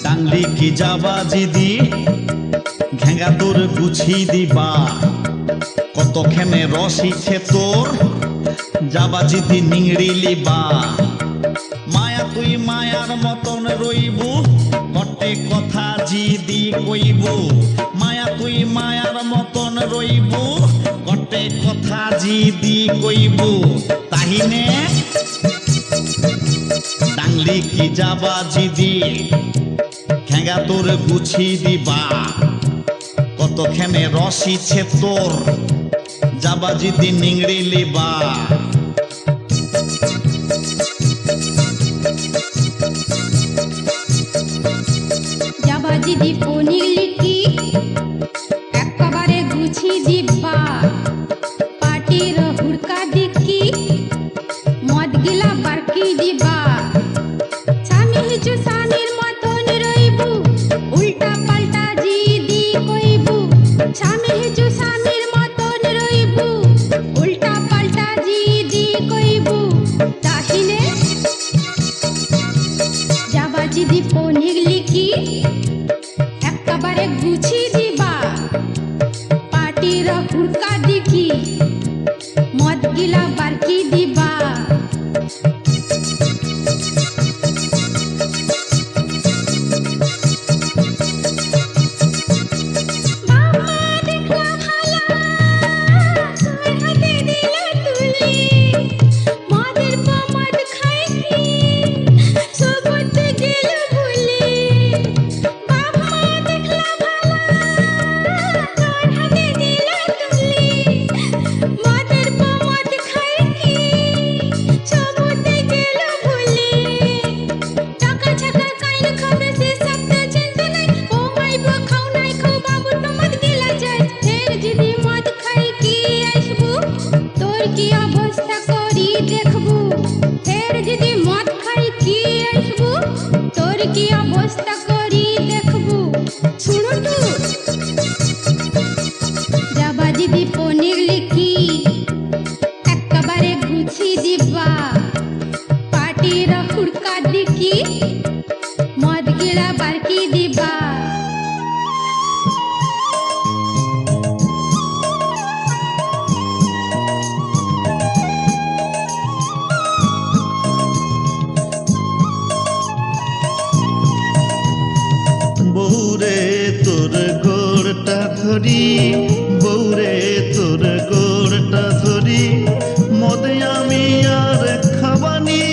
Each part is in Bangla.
টাংলি কি যাবা জিদি ঘেঙ্গা তোর গুছি দিবা, কত খেমে রসিছে তোর যাবা জিদি নিংড়ি লিবা। মায়া তুই মায়ার মতন রইবু, কটে কথা জিদি কইবু। মায়া তুই মায়ার মতন রইবু, কটে কথা জিদি কইবু। তাহিনে টাংলি কি যাবা জিদি ঘেঙ্গা তোর গুছি দিবা, কত খেমে রসিছে তোর যাবা জিদি নিংড়ি লিবা। যাবা জিদি পনিলি কি একবারে গুছি দিবা, পাটির হুড়কা দিকি মদ গিলা বারকি দিবা। স্বামী হিজু স্বামীর মতন রইবু, উল্টা পাল্টা জিদি কইবু। স্বামী হিজু স্বামীর মতন রইবু, উল্টা পাল্টা জিদি কইবু। তাহিনে যাবা জিদি পনিলি কি একবারে গুছি দিবা, পাটির হুড়কা দিকি মদ গিলা বারকি দিবা। কি অবস্থা করি দেখবু। শুনুটু যাবা জিদি পনির লিখি একবারে গুছি দিবা, পাটির হুড়কা দিকি মদ গিলা বারকি দিবা। বৌরে তোর গোড়টা ধরি, বৌরে তোর গোড়টা ধরি, মদে আমি আর খাবানি।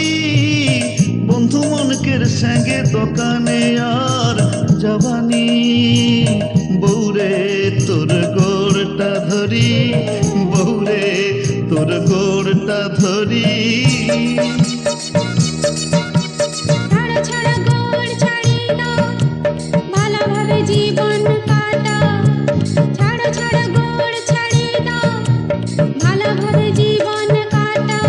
বন্ধু মনকের সঙ্গে দোকানে আর যাবানি। বৌরে তোর গোড়টা ধরি, বৌরে তোর গোড়টা ধরি। জীবন কাটা ছাড়ো ছাড়ো গোড় ছাড়ি দাও, ভালোভাবে জীবন কাটা।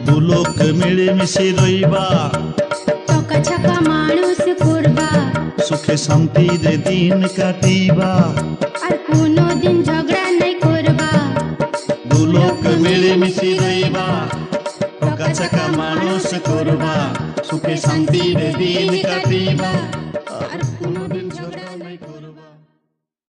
দুলোক মিলেমিশে রইবা, চকা ছকা মানুষ করবা, সুখে শান্তিরে দিন কাটিবা। আর কোনো দিন ঝগড়া নাই করবা। দুলোক মিলেমিশে রইবা, চকা ছকা মানুষ করবা, সুখে শান্তিরে দিন কাটিবা।